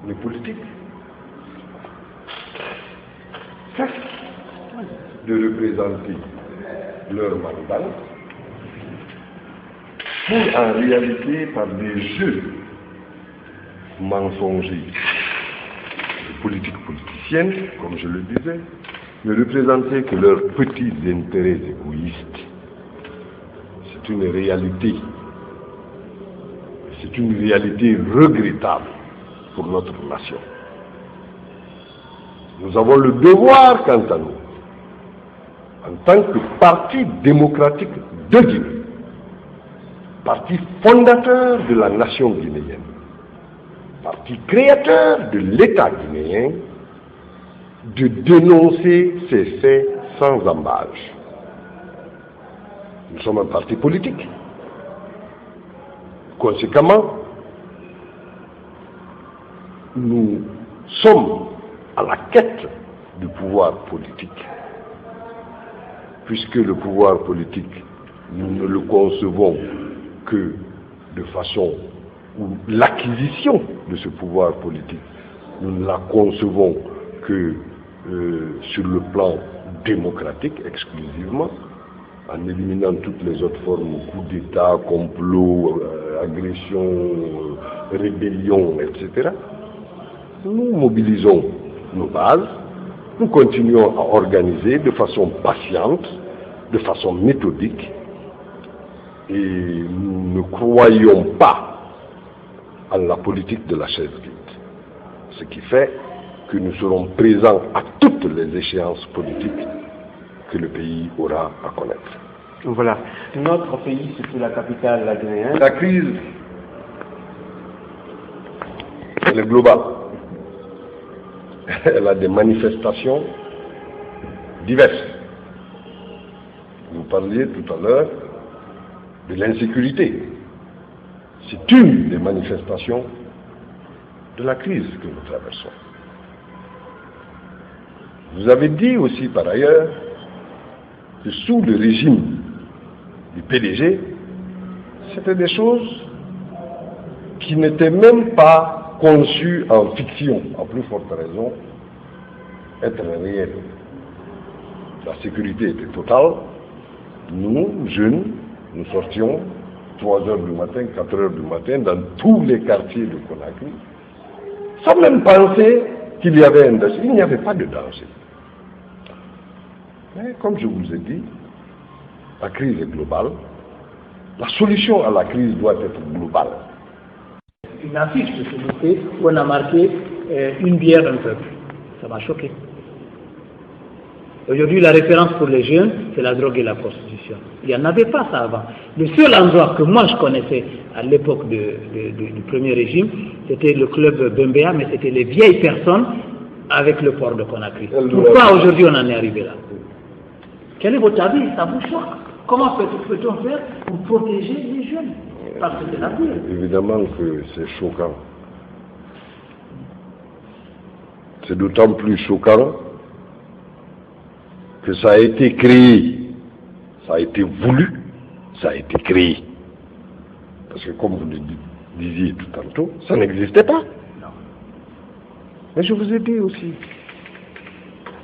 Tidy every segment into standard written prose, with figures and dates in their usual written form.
les politiques cessent de représenter leur mandat pour en réalité, par des jeux mensongers de politique politicienne, comme je le disais, ne représenter que leurs petits intérêts égoïstes. C'est une réalité. C'est une réalité regrettable pour notre nation. Nous avons le devoir, quant à nous, en tant que parti démocratique de Guinée, parti fondateur de la nation guinéenne, parti créateur de l'État guinéen, de dénoncer ces faits sans ambages. Nous sommes un parti politique. Conséquemment, nous sommes à la quête du pouvoir politique, puisque le pouvoir politique, nous ne le concevons que de façon où l'acquisition de ce pouvoir politique, nous ne la concevons que sur le plan démocratique exclusivement, en éliminant toutes les autres formes, coup d'État, complot, agression, rébellion, etc. Nous mobilisons nos bases, nous continuons à organiser de façon patiente, de façon méthodique, et nous ne croyons pas à la politique de la chaise vide. Ce qui fait que nous serons présents à toutes les échéances politiques que le pays aura à connaître. Voilà. Notre pays, surtout la capitale, la Guinée. La crise, elle est globale. Elle a des manifestations diverses. Vous parliez tout à l'heure de l'insécurité. C'est une des manifestations de la crise que nous traversons. Vous avez dit aussi par ailleurs que sous le régime du PDG, c'était des choses qui n'étaient même pas conçues en fiction, à plus forte raison, être réelles. La sécurité était totale. Nous, jeunes, nous sortions 3 heures du matin, 4 heures du matin, dans tous les quartiers de Conakry, sans même penser qu'il y avait un danger. Il n'y avait pas de danger. Mais comme je vous ai dit, la crise est globale. La solution à la crise doit être globale. Une affiche de ce lycée où on a marqué une bière, un peuple. Ça m'a choqué. Aujourd'hui, la référence pour les jeunes, c'est la drogue et la prostitution. Il n'y en avait pas ça avant. Le seul endroit que moi je connaissais à l'époque du premier régime, c'était le club Bembea, mais c'était les vieilles personnes avec le port de Conakry. Pourquoi aujourd'hui on en est arrivé là? Quel est votre avis? Ça vous choque? Comment peut-on faire pour protéger les jeunes? Parce que c'est la pire. Évidemment que c'est choquant. C'est d'autant plus choquant que ça a été créé, ça a été voulu, ça a été créé. Parce que comme vous le disiez tout tantôt, ça n'existait pas. Non. Mais je vous ai dit aussi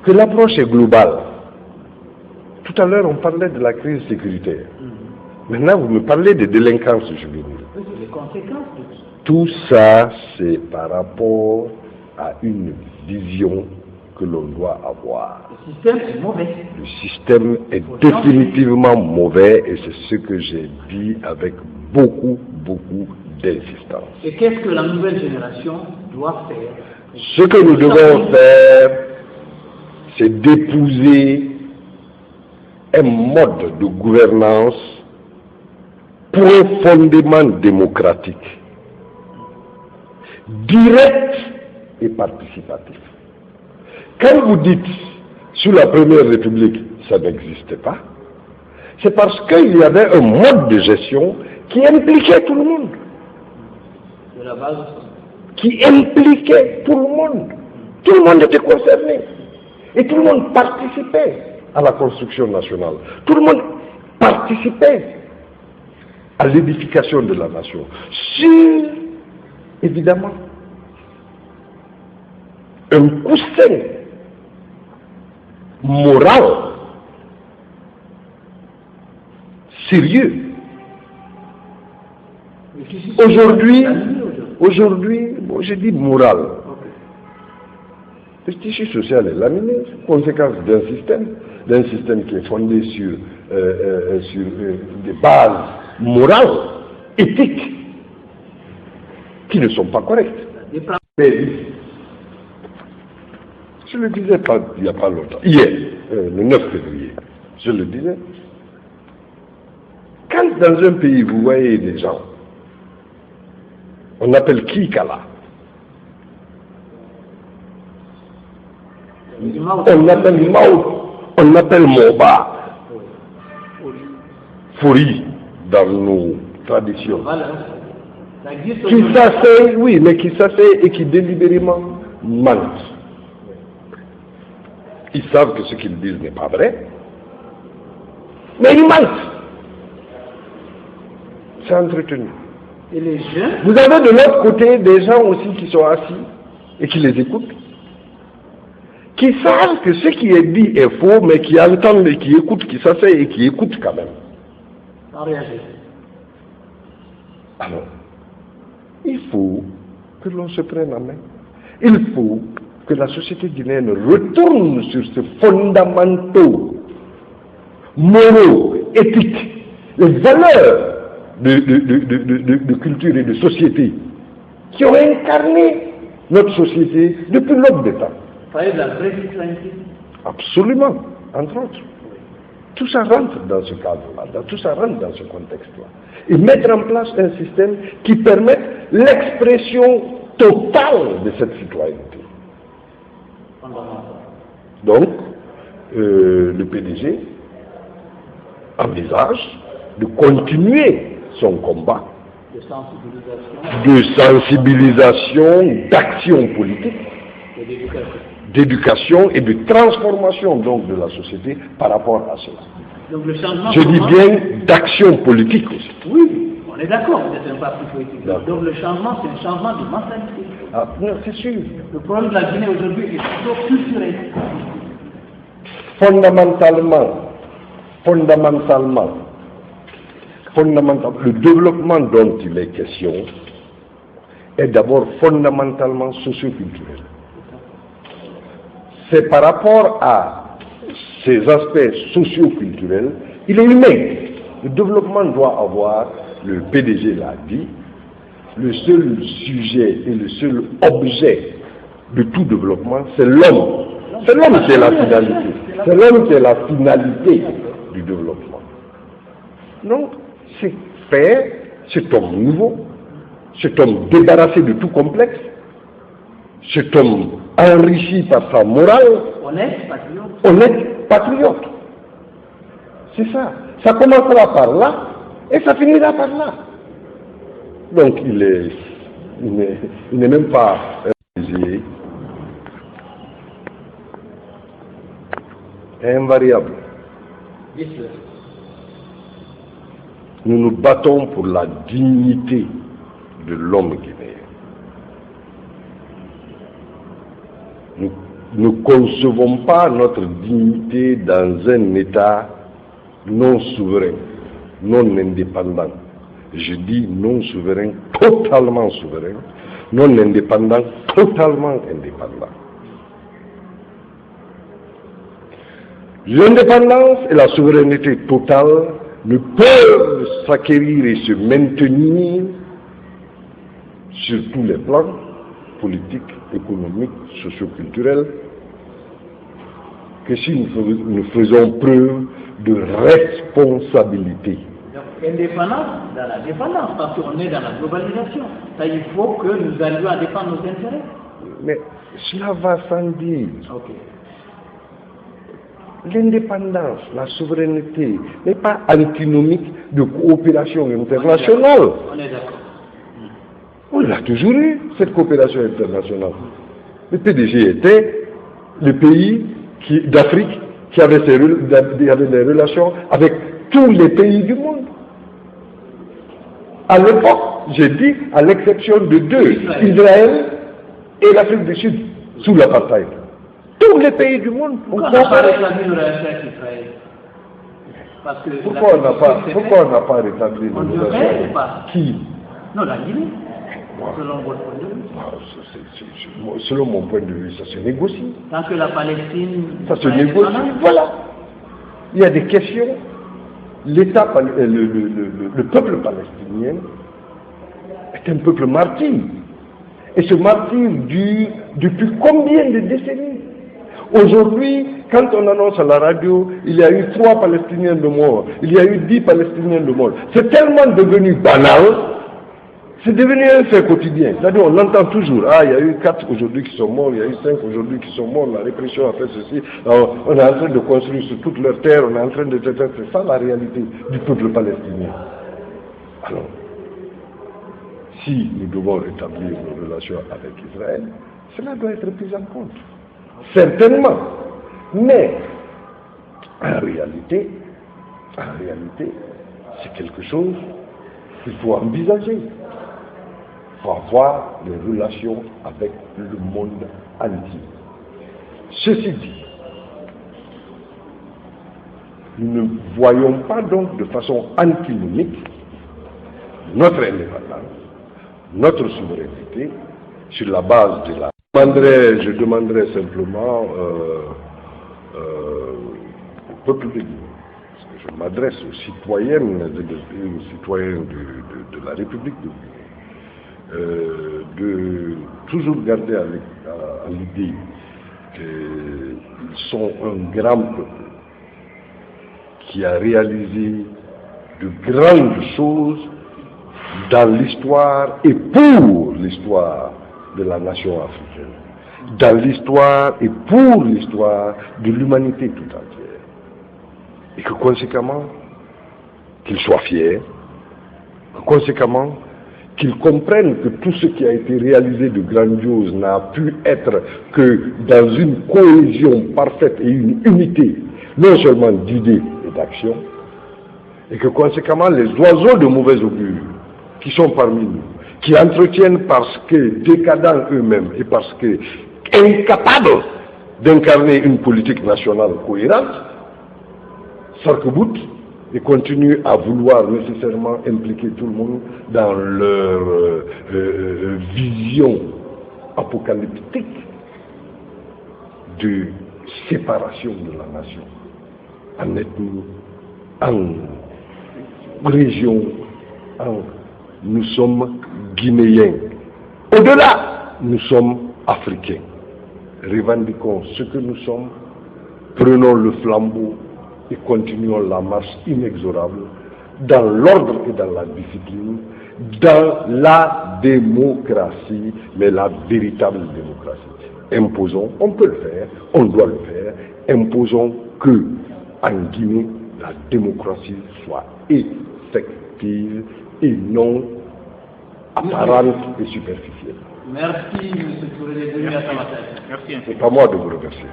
que l'approche est globale. Tout à l'heure, on parlait de la crise sécuritaire. Maintenant, vous me parlez de délinquance juvénile. Oui, c'est les conséquences de tout ça, c'est par rapport à une vision que l'on doit avoir. Le système est mauvais. Le système est définitivement mauvais et c'est ce que j'ai dit avec beaucoup d'insistance. Et qu'est-ce que la nouvelle génération doit faire? Ce que nous devons faire, c'est d'épouser un mode de gouvernance profondément démocratique, direct et participatif. Quand vous dites sous la Première République, ça n'existait pas, c'est parce qu'il y avait un mode de gestion qui impliquait tout le monde. De la base. Qui impliquait tout le monde. Tout le monde était concerné. Et tout le monde participait à la construction nationale. Tout le monde participait à l'édification de la nation. Sur, évidemment, un coussin moral sérieux. Aujourd'hui, bon, je dis moral. Le tissu social est laminé, conséquence d'un système qui est fondé sur des bases morales, éthiques, qui ne sont pas correctes. Mais, je le disais pas, il n'y a pas longtemps, hier, le 9 février, je le disais. Quand dans un pays vous voyez des gens, on appelle Kikala, on appelle Mao, on appelle Moba, Fori dans nos traditions, qui s'asseyent, oui, mais qui s'asseyent et qui délibérément mentent. Ils savent que ce qu'ils disent n'est pas vrai, mais ils mentent. C'est entretenu. Et les jeunes? Vous avez de l'autre côté des gens aussi qui sont assis et qui les écoutent, qui savent que ce qui est dit est faux, mais qui entendent et qui écoutent, qui s'asseyent et qui écoutent quand même. Sans réagir. Alors, il faut que l'on se prenne en main. Il faut que la société guinéenne retourne sur ses fondamentaux moraux, éthiques, les valeurs de culture et de société qui ont incarné notre société depuis l'aube des temps. Parler de la vraie citoyenneté. Absolument, entre autres. Tout ça rentre dans ce cadre-là, tout ça rentre dans ce contexte-là. Et mettre en place un système qui permette l'expression totale de cette citoyenneté. Donc, le PDG envisage de continuer son combat de sensibilisation, d'action politique, d'éducation et de transformation donc de la société par rapport à cela. Donc le changement, je dis bien d'action politique aussi. Oui, on est d'accord, vous êtes un parti politique. Donc le changement, c'est un changement de mentalité. Ah, non, c'est sûr. Le problème de la Guinée aujourd'hui est plutôt culturel. Fondamentalement, le développement dont il est question est d'abord fondamentalement socio-culturel. C'est par rapport à ces aspects socio-culturels, il est humain. Le développement doit avoir, le PDG l'a dit, le seul sujet et le seul objet de tout développement, c'est l'homme. C'est l'homme qui est la finalité. C'est l'homme qui est la finalité du développement. Donc, c'est faire cet homme nouveau, cet homme débarrassé de tout complexe, cet homme enrichi par sa morale, honnête patriote. C'est ça. Ça commencera par là et ça finira par là. Donc il n'est même pas invariable. Nous nous battons pour la dignité de l'homme guinéen. Nous ne concevons pas notre dignité dans un État non souverain, non indépendant. Je dis non souverain, totalement souverain, non indépendant, totalement indépendant. L'indépendance et la souveraineté totale ne peuvent s'acquérir et se maintenir sur tous les plans, politiques, économiques, socioculturels, que si nous faisons preuve de responsabilité. Donc, indépendance dans la dépendance, parce qu'on est dans la globalisation. Ça, il faut que nous allions à défendre nos intérêts. Mais cela va sans dire. Okay. L'indépendance, la souveraineté n'est pas antinomique de coopération internationale. On est d'accord. On l'a toujours eu, cette coopération internationale. Le PDG était le pays d'Afrique qui avait des relations avec tous les pays du monde. À l'époque, j'ai dit, à l'exception de deux, Israël et l'Afrique du Sud. sous l'apartheid. Tous les pays du monde ont Pourquoi on n'a pas rétabli le relation avec Israël? Parce que pourquoi on n'a pas rétabli le relation pas. Qui? Non, la Guinée. Moi, Selon votre point de vue. selon mon point de vue, ça se négocie. Tant que la Palestine. Ça se négocie. Voilà. Il y a des questions. L'État, le peuple palestinien est un peuple martyr. Et ce martyr dure depuis combien de décennies? Aujourd'hui, quand on annonce à la radio, il y a eu 3 Palestiniens de mort, il y a eu 10 Palestiniens de mort. C'est tellement devenu banal, c'est devenu un fait quotidien. C'est-à-dire, on entend toujours, il y a eu 4 aujourd'hui qui sont morts, il y a eu 5 aujourd'hui qui sont morts, la répression a fait ceci, alors, on est en train de construire sur toute leur terre, on est en train de... C'est ça la réalité du peuple palestinien. Alors, si nous devons rétablir nos relations avec Israël, cela doit être pris en compte. Certainement. Mais, en réalité, c'est quelque chose qu'il faut envisager. Il faut avoir des relations avec le monde entier. Ceci dit, nous ne voyons pas donc de façon antinomique notre indépendance, notre souveraineté sur la base de la... Je demanderais simplement au peuple de Guinée, parce que je m'adresse aux citoyennes et aux citoyens de la République de Guinée, de toujours garder à l'idée qu'ils sont un grand peuple qui a réalisé de grandes choses dans l'histoire et pour l'histoire de la nation africaine, dans l'histoire et pour l'histoire de l'humanité tout entière. Et que conséquemment, qu'ils soient fiers, que conséquemment, qu'ils comprennent que tout ce qui a été réalisé de grandiose n'a pu être que dans une cohésion parfaite et une unité, non seulement d'idées et d'actions, et que conséquemment les oiseaux de mauvais augure qui sont parmi nous, qui entretiennent parce que décadents eux-mêmes et parce que incapables d'incarner une politique nationale cohérente, s'arc-boutent et continuent à vouloir nécessairement impliquer tout le monde dans leur vision apocalyptique de séparation de la nation en ethnie, en région, nous sommes guinéens. Au-delà, nous sommes africains. Revendiquons ce que nous sommes, prenons le flambeau et continuons la marche inexorable dans l'ordre et dans la discipline, dans la démocratie, mais la véritable démocratie. Imposons, on peut le faire, on doit le faire, imposons que en Guinée, la démocratie soit effective et non apparente et superficielle. Merci, M. Touré, d'être venu à Tamatave. Merci. C'est à moi de vous remercier.